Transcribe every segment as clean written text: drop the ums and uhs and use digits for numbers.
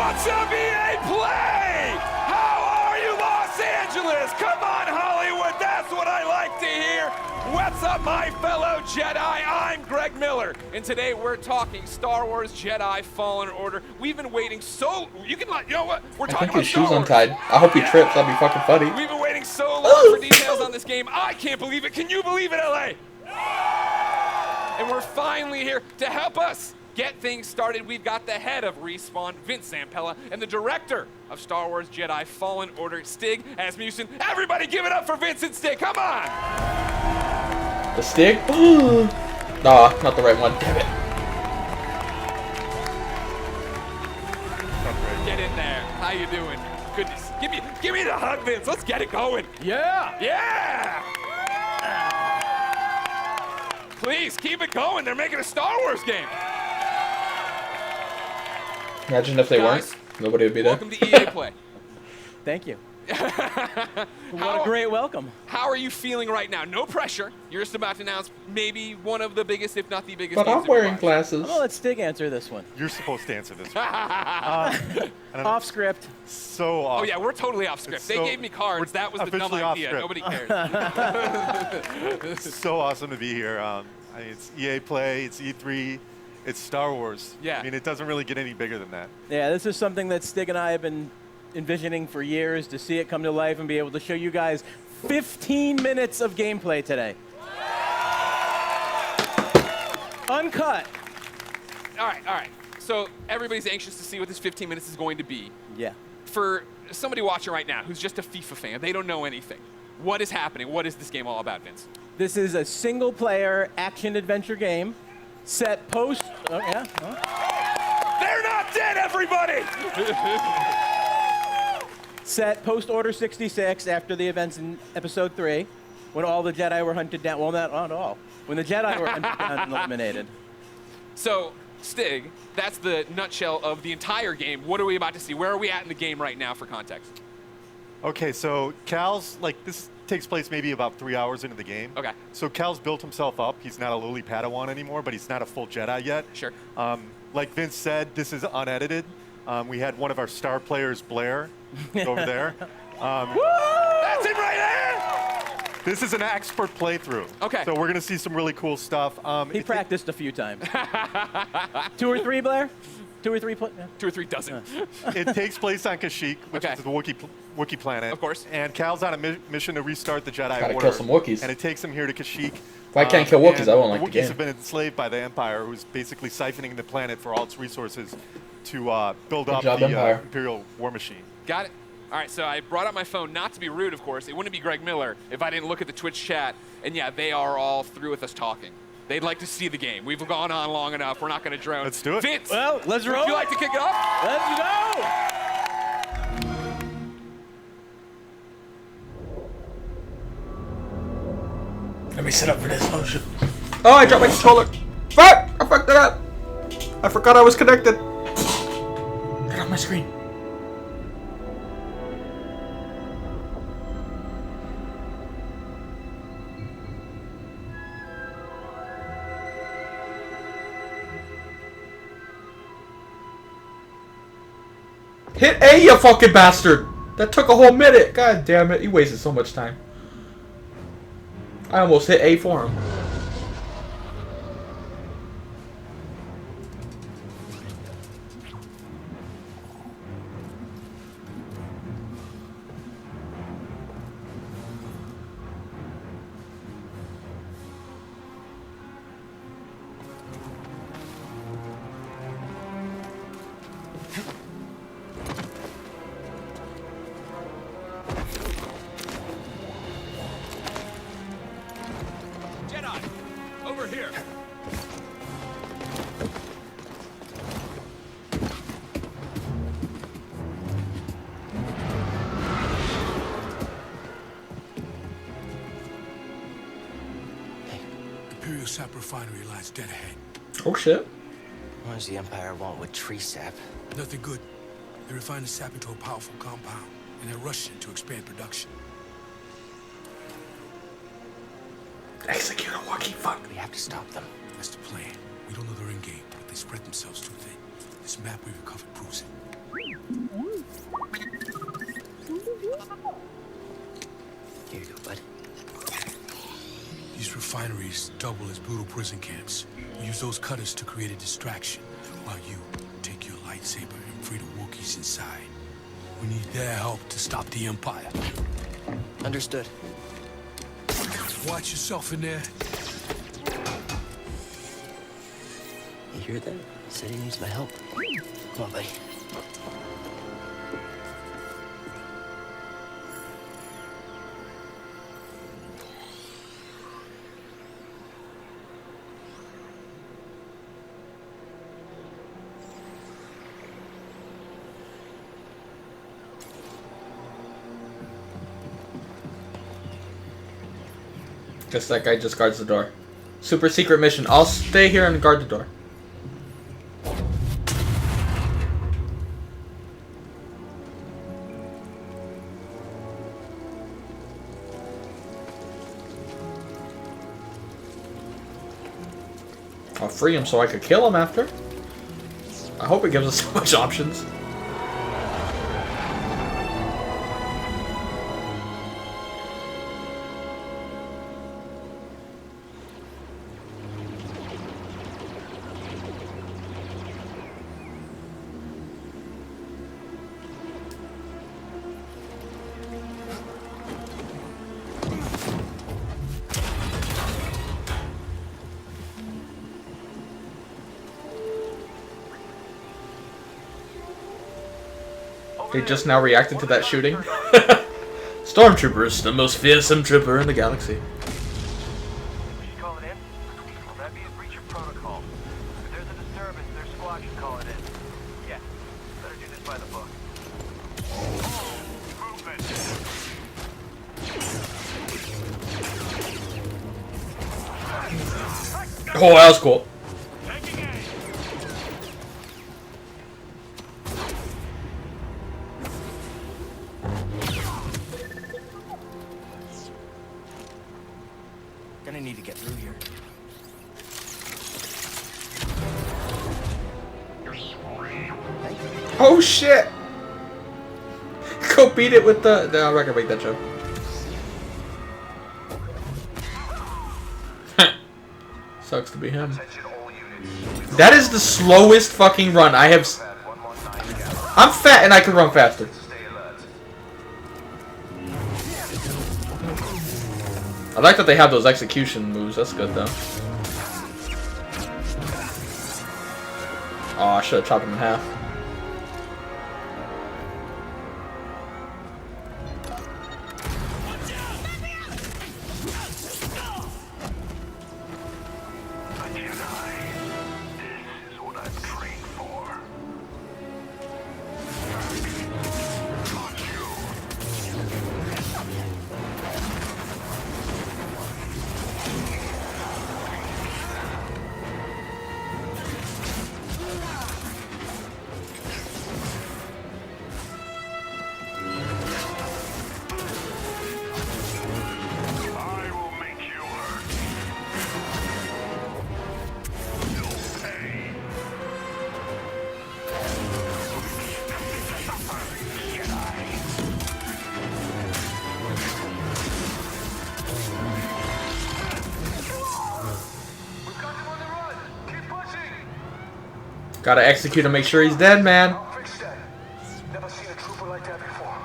What's up, EA Play? How are you, Los Angeles? Come on, Hollywood, that's what I like to hear. What's up, my fellow Jedi? I'm Greg Miller, and today we're talking Star Wars Jedi Fallen Order. We've been waiting so... You know what? We're talking about Star Wars. I think his shoe's untied. I hope he trips. That'd be fucking funny. We've been waiting so long for details on this game. I can't believe it. Can you believe it, LA? And we're finally here to help us get things started. We've got the head of Respawn, Vince Zampella, and the director of Star Wars Jedi Fallen Order, Stig Asmussen. Everybody give it up for Vince and Stig. Come on! The Stig? Nah, not the right one. Damn it. Get in there. How you doing? Goodness. Give me the hug, Vince. Let's get it going. Yeah! Yeah! Please, keep it going. They're making a Star Wars game. Imagine if they weren't. Nobody would be there. Welcome to EA Play. Thank you. What a great welcome. How are you feeling right now? No pressure. You're just about to announce maybe one of the biggest, if not the biggest. But games I'm wearing glasses. I'm gonna let Stig answer this one. You're supposed to answer this one. Off script. So off. Oh yeah, we're totally off script. They gave me cards. That was the dumb idea. Nobody cares. It's so awesome to be here. I mean, it's EA Play, it's E3, it's Star Wars. Yeah. I mean, it doesn't really get any bigger than that. Yeah, this is something that Stig and I have been envisioning for years, to see it come to life and be able to show you guys 15 minutes of gameplay today. Uncut. All right. So everybody's anxious to see what this 15 minutes is going to be. Yeah. For somebody watching right now who's just a FIFA fan, they don't know anything. What is happening? What is this game all about, Vince? This is a single-player action-adventure game set post... Oh, yeah? Oh. They're not dead, everybody! Set post-Order 66 after the events in Episode 3, when all the Jedi were hunted down. Well, not all. When the Jedi were hunted down and eliminated. So, Stig, that's the nutshell of the entire game. What are we about to see? Where are we at in the game right now for context? Okay, so Cal's, this takes place maybe about 3 hours into the game. Okay. So Cal's built himself up. He's not a lowly Padawan anymore, but he's not a full Jedi yet. Sure. Like Vince said, this is unedited. We had one of our star players, Blair, over there. That's it right there! This is an expert playthrough. Okay. So we're going to see some really cool stuff. He practiced a few times. 2 or 3, Blair? 2 or 3? Yeah. 2 or 3 dozen. It takes place on Kashyyyk, which Okay. is the Wookiee planet. Of course. And Cal's on a mission to restart the Jedi Gotta Order. kill some Wookiees. And it takes him here to Kashyyyk. If I can't kill Wookiees, I won't like the Wookiees game. have been enslaved by the Empire, who's basically siphoning the planet for all its resources to build up job, the Empire. Imperial war machine. Got it. All right, so I brought out my phone, not to be rude, of course. It wouldn't be Greg Miller if I didn't look at the Twitch chat. And yeah, they are all through with us talking. They'd like to see the game. We've gone on long enough. We're not going to drone. Let's do it. Vince, Well, let's roll. would you like to kick it off? Let's go! Let me set up for this. Oh, shit. Oh, I dropped my controller. Fuck! I fucked it up. I forgot I was connected. Get off my screen. Hit A, you fucking bastard! That took a whole minute. God damn it, you wasted so much time. I almost hit A for him. Jedi, over here. Imperial sap refinery lies dead ahead. Oh shit. What does the Empire want with tree sap? Nothing good. They refine the sap into a powerful compound, and they're rushing to expand production. Execute a walkie fuck. We have to stop them. That's the plan. We don't know their end game, but they spread themselves too thin. This map we recovered proves it. refineries double as brutal prison camps. We use those cutters to create a distraction, while you take your lightsaber and free the Wookiees inside. We need their help to stop the Empire. Understood. Watch yourself in there. You hear that? He said he needs my help. Come on, buddy. Guess that guy just guards the door. Super secret mission. I'll stay here and guard the door. I'll free him so I could kill him after. I hope it gives us so much options. They just now reacted to that shooting. Stormtroopers, the most fearsome trooper in the galaxy. Did you call it in? Well, that'd be a breach of protocol. If there's a disturbance, their squad should call it in. Yeah, better do this by the book. Movement! Oh, that was cool. Taking aim! Gonna need to get through here. Oh shit! Go beat it with the. No, I'm not gonna make that joke. Sucks to be him. That is the slowest fucking run I have. I'm fat and I can run faster. I like that they have those execution moves. That's good though. Oh, I should have chopped him in half. Gotta execute him, make sure he's dead, man. Fix that. Never seen a trooper like that before.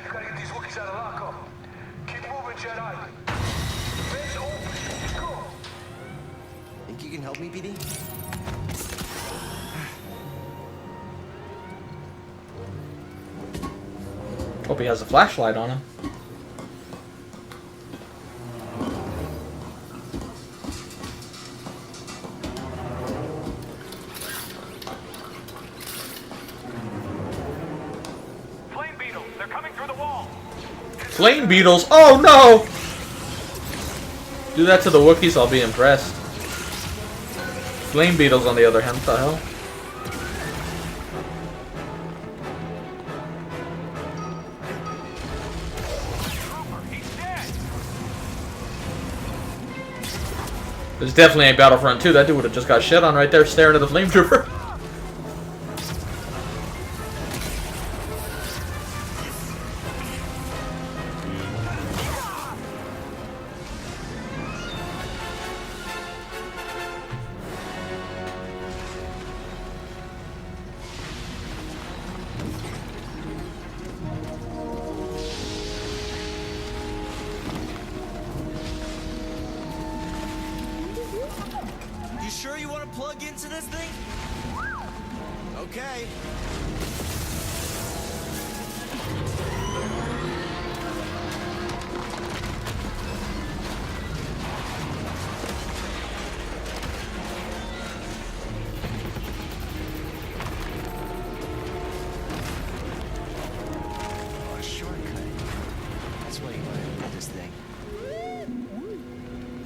You gotta get these Wookiees out of lockup. Keep moving, Jedi. Face open. Let's go. Think you can help me, BD? Hope he has a flashlight on him. Flame beetles, they're coming through the wall! Flame beetles? Oh no! Do that to the Wookiees, I'll be impressed. Flame beetles, on the other hand, what the hell? This definitely ain't Battlefront 2. That dude would have just got shit on right there staring at the flame trooper. plug into this thing? Okay. Oh, a shortcut. That's why you wanted to get this thing.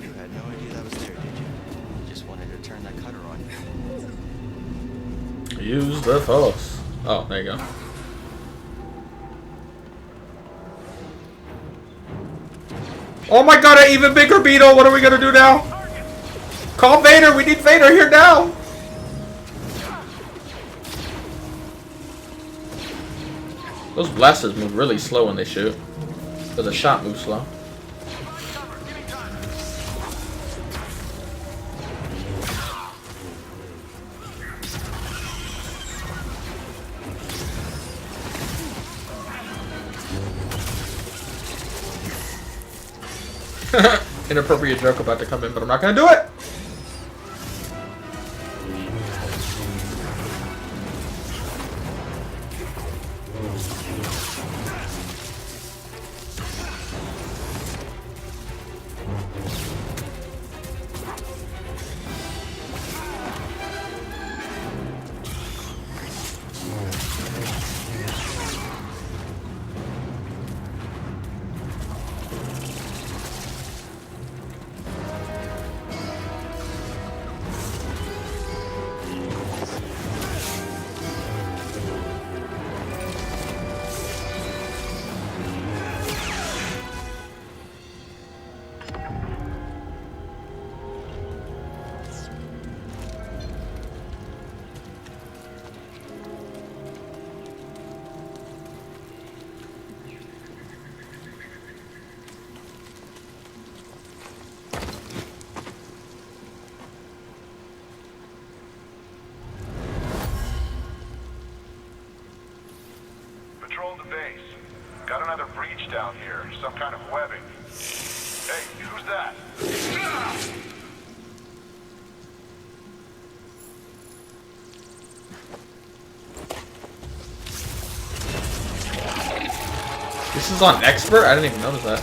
You had no idea that was there, did you? You just wanted to turn that cutter on. Use the force. Oh, there you go. Oh my god, an even bigger beetle! What are we gonna do now? Call Vader! We need Vader here now! Those blasters move really slow when they shoot. But the shot moves slow. Inappropriate joke about to come in, but I'm not gonna do it! Patrol the base. Got another breach down here. Some kind of webbing. Hey, who's that? This is on expert? I didn't even notice that.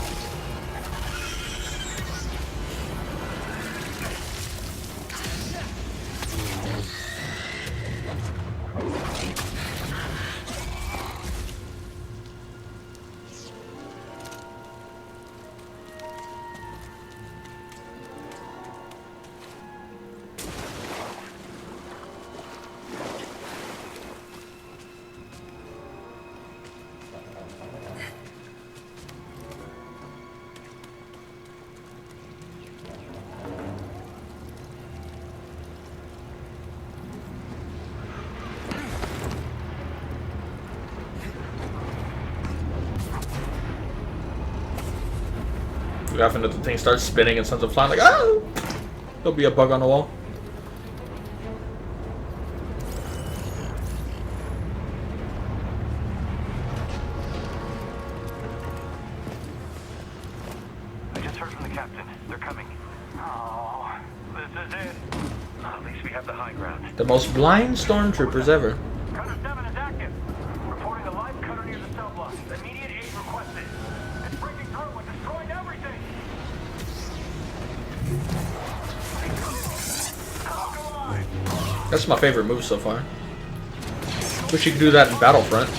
Often that the thing starts spinning and sends a flying like, ah! There'll be a bug on the wall. I just heard from the captain. They're coming. Oh, this is it. At least we have the high ground. The most blind stormtroopers ever. Cutter 7 is active. Reporting a live cutter near the cell block. Immediate aid requested. It's breaking through and destroying everything. That's my favorite move so far. Wish you could do that in Battlefront.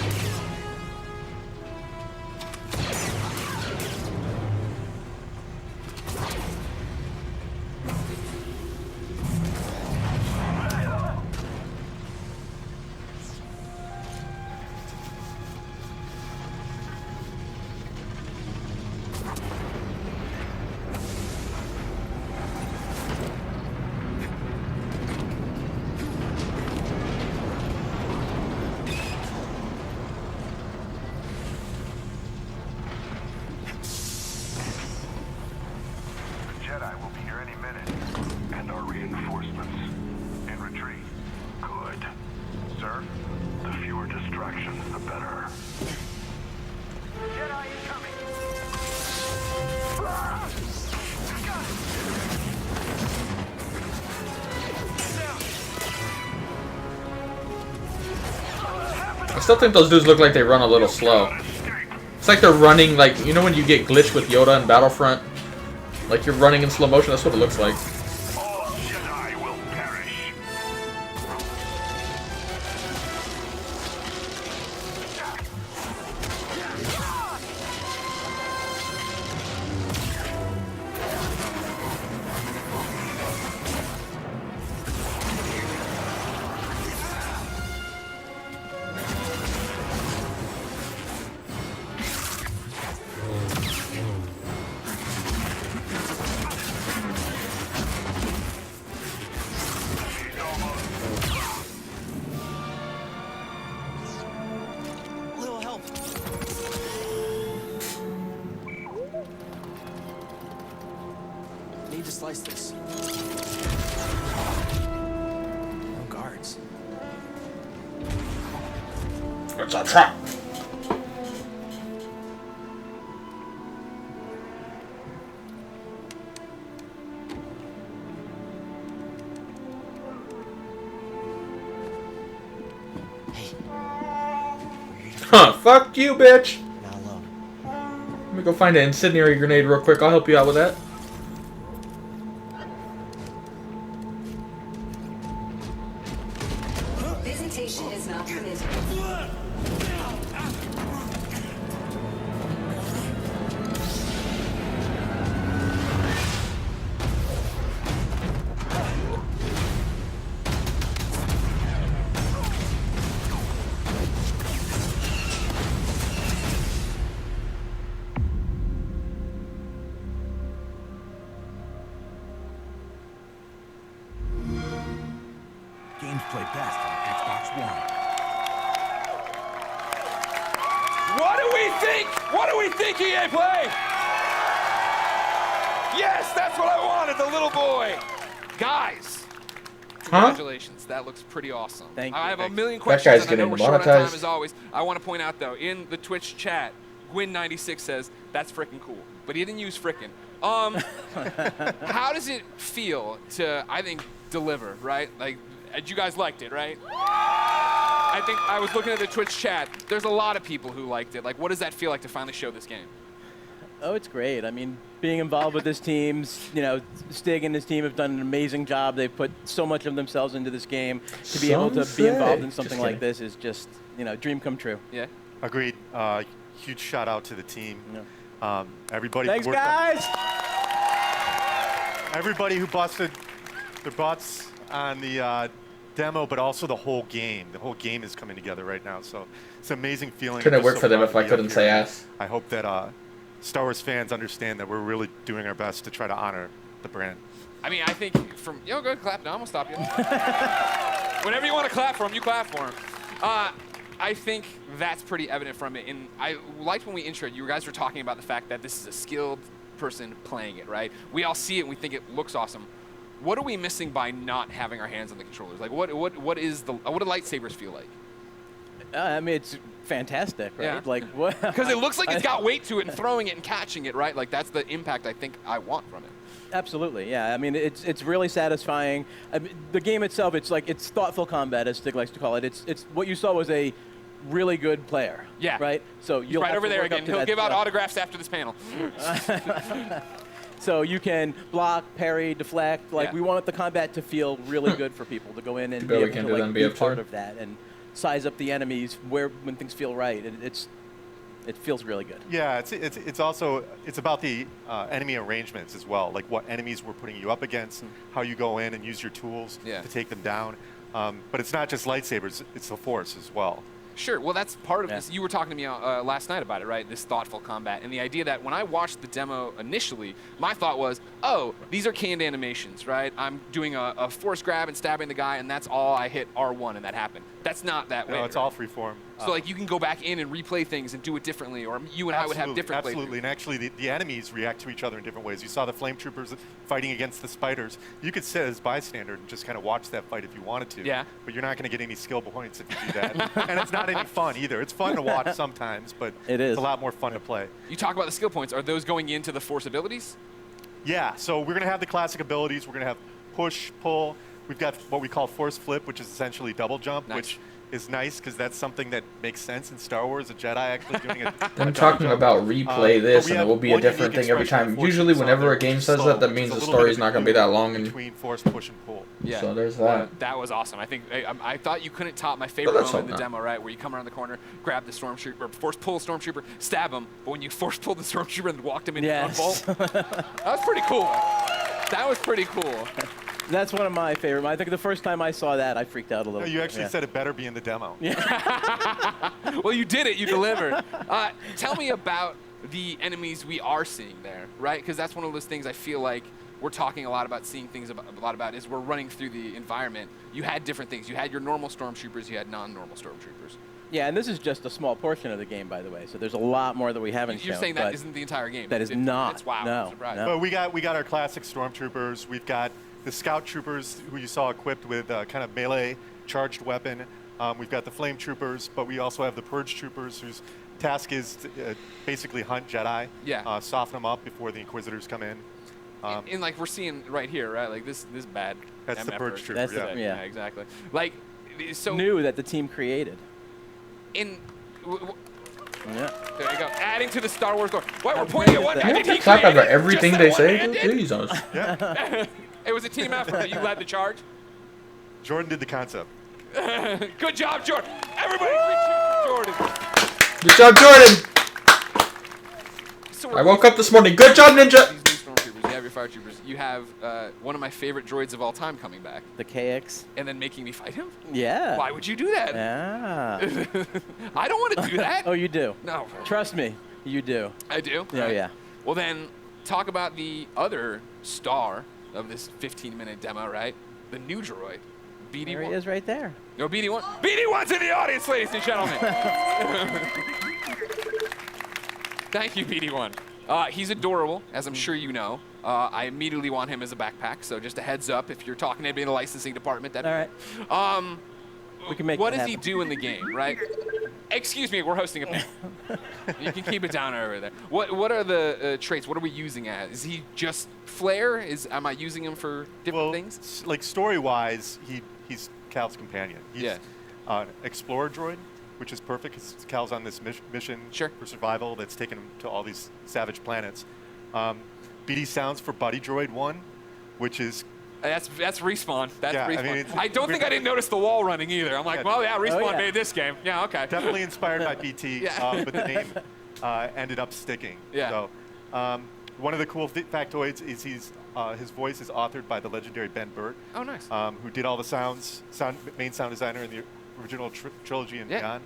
Jedi will be here any minute. And our reinforcements. In retreat. Good. Sir, the fewer distractions, the better. Jedi incoming. I still think those dudes look like they run a little slow. It's like they're running, like, you know when you get glitched with Yoda in Battlefront? Like you're running in slow motion, that's what it looks like. All Jedi will perish. Little help. Need to slice this. No guards. It's a trap. Huh, fuck you, bitch. Not alone. Let me go find an incendiary grenade real quick. I'll help you out with that. Visitation is not permitted. Games play best on Xbox One. What do we think? What do we think, EA Play? Yes, that's what I wanted, the little boy. Guys, congratulations. That looks pretty awesome. Thank you. I have a million That questions, guy's and I know getting we're short on time demonetized. as always. I want to point out, though, in the Twitch chat, Gwyn96 says, that's frickin' cool. But he didn't use frickin'. How does it feel to, I think, deliver, right? Like, you guys liked it, right? I think I was looking at the Twitch chat. There's a lot of people who liked it. Like, what does that feel like to finally show this game? Oh, it's great. I mean, being involved with this team, you know, Stig and his team have done an amazing job. They've put so much of themselves into this game. To be able to be involved in something like this is just, you know, dream come true. Yeah. Agreed. Huge shout out to the team. Yeah. Everybody. Thanks, worked on- guys! Everybody who busted their butts on the demo, but also the whole game. The whole game is coming together right now, so it's an amazing feeling. Couldn't It's work so for them fun if to I be up couldn't say here. ass. I hope that Star Wars fans understand that we're really doing our best to try to honor the brand. I mean, I think from, go ahead, clap. No, I'm gonna stop you. Whenever you want to clap for him, you clap for him. I think that's pretty evident from it. And I liked when we introed, you guys were talking about the fact that this is a skilled person playing it, right? We all see it and we think it looks awesome. What are we missing by not having our hands on the controllers? Like, what do lightsabers feel like? I mean, it's fantastic, right? Yeah. Like, what? Because it looks like it's got weight to it, and throwing it and catching it, right? Like, that's the impact I think I want from it. Absolutely, yeah. I mean, it's really satisfying. I mean, the game itself, it's thoughtful combat, as Stig likes to call it. It's what you saw was a really good player. Yeah. Right. So He's you'll right have over to there work up again. to He'll that give out stuff. autographs after this panel. So you can block, parry, deflect. Like Yeah. we want the combat to feel really good for people to go in and Too be bad we able can't to do that like, in be BF2. part of that and size up the enemies when things feel right. It feels really good. Yeah, it's also about the enemy arrangements as well, like what enemies we're putting you up against, how you go in and use your tools to take them down. But it's not just lightsabers; it's the Force as well. Sure. Well, that's part of this. You were talking to me last night about it, right? This thoughtful combat. And the idea that when I watched the demo initially, my thought was, oh, these are canned animations, right? I'm doing a force grab and stabbing the guy, and that's all I hit R1 and that happened. That's not that way. No, it's all freeform. So, like, you can go back in and replay things and do it differently, or you and I would have different playthroughs. Absolutely, and actually the enemies react to each other in different ways. You saw the flame troopers fighting against the spiders. You could sit as bystander and just kind of watch that fight if you wanted to. Yeah. But you're not going to get any skill points if you do that. And it's not any fun either. It's fun to watch sometimes, but it's a lot more fun to play. You talk about the skill points. Are those going into the Force abilities? Yeah, so we're going to have the classic abilities. We're going to have push, pull. We've got what we call force flip, which is essentially double jump, which is nice because that's something that makes sense in Star Wars. A Jedi actually doing it. Them talking about replay this, and it will be a one different unique thing every expression time. of force Usually, you saw whenever there, a game which is says slow, that, that which means is the a little story's bit not going to be that long. And between force push and pull. Yeah. so there's Well, that. that was awesome. I think I thought you couldn't top my favorite let's moment in the hope not. demo, right? Where you come around the corner, grab the stormtrooper, force pull the stormtrooper, stab him, but when you force pulled the stormtrooper and walked him into one bolt, that was pretty cool. That was pretty cool. That's one of my favorite. I think the first time I saw that, I freaked out a little. No, you actually said it better be in the demo. Well, you did it. You delivered. Tell me about the enemies we are seeing there, right? Because that's one of those things I feel like we're talking a lot about, seeing things a lot about, is we're running through the environment. You had different things. You had your normal stormtroopers. You had non-normal stormtroopers. Yeah, and this is just a small portion of the game, by the way. So there's a lot more that we haven't shown. You're saying that isn't the entire game? That is not. It's wow. No, I'm surprised. no. But we got our classic stormtroopers. We've got the scout troopers who you saw equipped with kind of melee charged weapon. We've got the flame troopers, but we also have the purge troopers whose task is to basically hunt Jedi. Yeah. Soften them up before the Inquisitors come in. And like we're seeing right here, right? Like this bad. That's the MF purge trooper. That's Yeah. yeah. Exactly. Like so. New that the team created. In. Yeah. There you go. Adding to the Star Wars lore. Why we're pointing at one guy? You Did have he to talk create about it everything just they that say. one man did? Jesus. Yeah. It was a team effort. You led the charge. Jordan did the concept. Good job, Jordan. Everybody, great cheers for Jordan. Good job, Jordan. So I woke up this morning. Good job, Ninja. These new stormtroopers. You have your fire troopers. You have one of my favorite droids of all time coming back. The KX. And then making me fight him? Yeah. Why would you do that? Yeah. I don't want to do that. Oh, you do. No. Trust me, you do. I do? Yeah, yeah. Well, then, talk about the other star of this 15-minute demo, right? The new droid, BD1. There he is right there. No, BD1. BD1's in the audience, ladies and gentlemen. Thank you, BD1. He's adorable, as I'm sure you know. I immediately want him as a backpack, so just a heads up if you're talking to anybody in the licensing department. All right. We can make what that does he happen. do in the game, right? Excuse me, we're hosting a panel. You can keep it down over there. What are the traits? What are we using as? Is he just flair? Am I using him for different things? Like story-wise, he's Cal's companion. He's an explorer droid, which is perfect because Cal's on this mission for survival that's taken him to all these savage planets. BD sounds for Buddy Droid 1, which is... That's Respawn. That's Respawn. I mean, I don't think I didn't notice the wall running either. I'm like, well, yeah, Respawn made this game. Yeah, okay. Definitely inspired by BT, but the name ended up sticking. Yeah. So, one of the cool factoids is his voice is authored by the legendary Ben Burt. Oh, nice. Who did all the main sound designer in the original trilogy and beyond.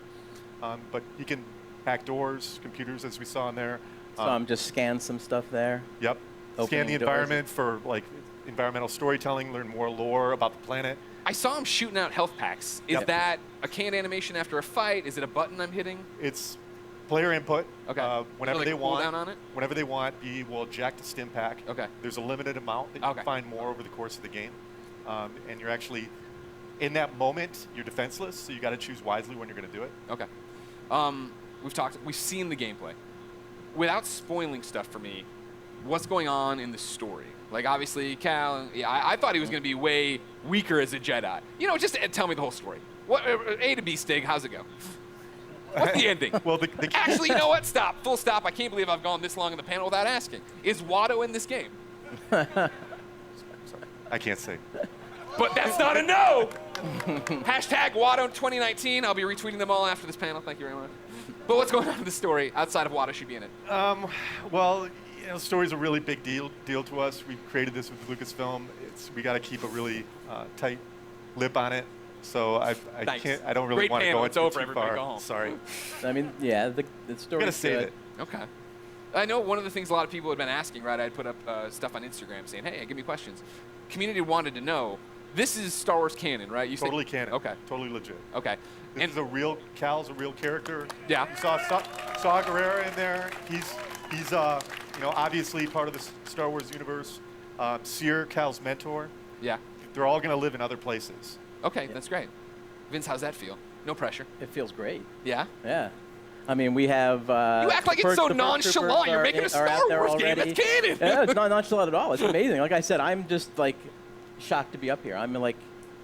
But he can hack doors, computers, as we saw in there. Just scan some stuff there. Yep. Scan the doors. environment for like environmental storytelling, learn more lore about the planet. I saw him shooting out health packs. Is that a canned animation after a fight? Is it a button I'm hitting? It's player input. Okay. Whenever so, like, they want. Cooldown on it? Whenever they want, he will eject a stim pack. Okay. There's a limited amount that you can find more over the course of the game, and you're actually in that moment you're defenseless, so you got to choose wisely when you're going to do it. Okay. We've seen the gameplay. Without spoiling stuff for me, what's going on in the story? Like, obviously, Cal, I thought he was going to be way weaker as a Jedi. You know, just tell me the whole story. What A to B, Stig, how's it go? What's the ending? Well, actually, you know what? Stop. Full stop. I can't believe I've gone this long in the panel without asking. Is Watto in this game? Sorry. I can't say. But that's not a no! Hashtag Watto 2019. I'll be retweeting them all after this panel. Thank you very much. But what's going on in the story outside of Watto should be in it? Well, you know, story's a really big deal to us. We created this with Lucasfilm. We got to keep a really tight lip on it. So I don't really want to go into it too far. Go home. Sorry. I mean, yeah, the story. Gotta save it. Okay. I know one of the things a lot of people had been asking, right? I'd put up stuff on Instagram saying, hey, give me questions. Community wanted to know, this is Star Wars canon, right? You totally canon. Okay. Totally legit. Okay. This is a real, Cal's a real character. Yeah. You saw Guerrera in there. He's you know, obviously part of the Star Wars universe. Seer, Cal's mentor. Yeah. They're all going to live in other places. Okay, that's great. Vince, how's that feel? No pressure. It feels great. Yeah? Yeah. I mean, we have... you act like it's so nonchalant. You're making a Star Wars game. That's canon. Yeah, it's not nonchalant at all. It's amazing. Like I said, I'm just, like, shocked to be up here. I'm, like,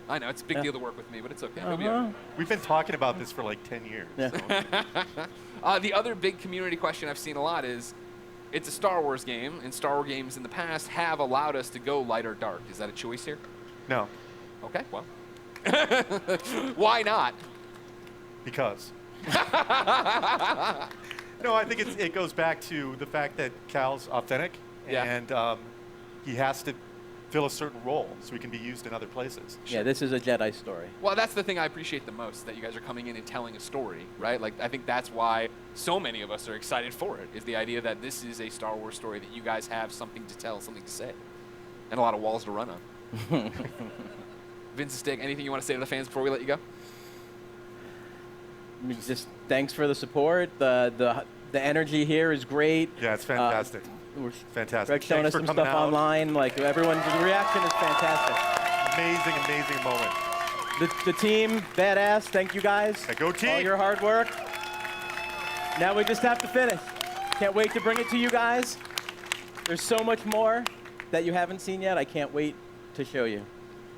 I know, it's a big deal to work with me, but it's okay. We'll be all right. We've been talking about this for like 10 years. Yeah. So. The other big community question I've seen a lot is, it's a Star Wars game, and Star Wars games in the past have allowed us to go light or dark. Is that a choice here? No. Okay, well. Why not? Because. No, I think it goes back to the fact that Cal's authentic, and he has to fill a certain role so he can be used in other places. Yeah, this is a Jedi story. Well, that's the thing I appreciate the most, that you guys are coming in and telling a story, right? Like, I think that's why so many of us are excited for it, is the idea that this is a Star Wars story, that you guys have something to tell, something to say, and a lot of walls to run on. Vince and Stig, anything you want to say to the fans before we let you go? Just thanks for the support. The energy here is great. Yeah, it's fantastic. Fantastic. Greg's showing us some stuff online. Like, everyone's reaction is fantastic. Amazing moment. The team, badass. Thank you guys. Go team. All your hard work. Now we just have to finish. Can't wait to bring it to you guys. There's so much more that you haven't seen yet. I can't wait to show you.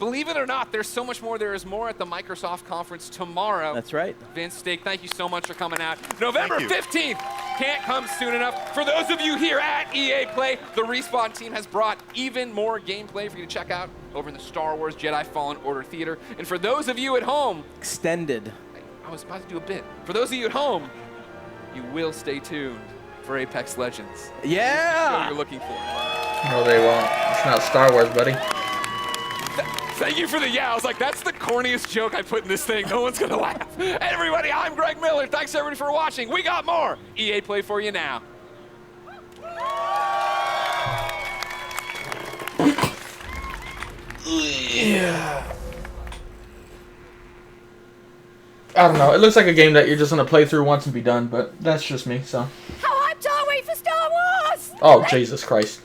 Believe it or not, there's so much more. There is more at the Microsoft conference tomorrow. That's right. Vince, Stig, thank you so much for coming out. November 15th can't come soon enough. For those of you here at EA Play, the Respawn team has brought even more gameplay for you to check out over in the Star Wars Jedi Fallen Order Theater. And for those of you at home... Extended. I was about to do a bit. For those of you at home, you will stay tuned for Apex Legends. Yeah! What you're looking for. No, they won't. It's not Star Wars, buddy. Thank you for the yeah. I was like, that's the corniest joke I put in this thing. No one's going to laugh. Hey, everybody, I'm Greg Miller. Thanks, everybody, for watching. We got more EA Play for you now. Yeah. I don't know. It looks like a game that you're just going to play through once and be done, but that's just me, so. Oh, I'm Tommy for Star Wars! Oh, Jesus Christ.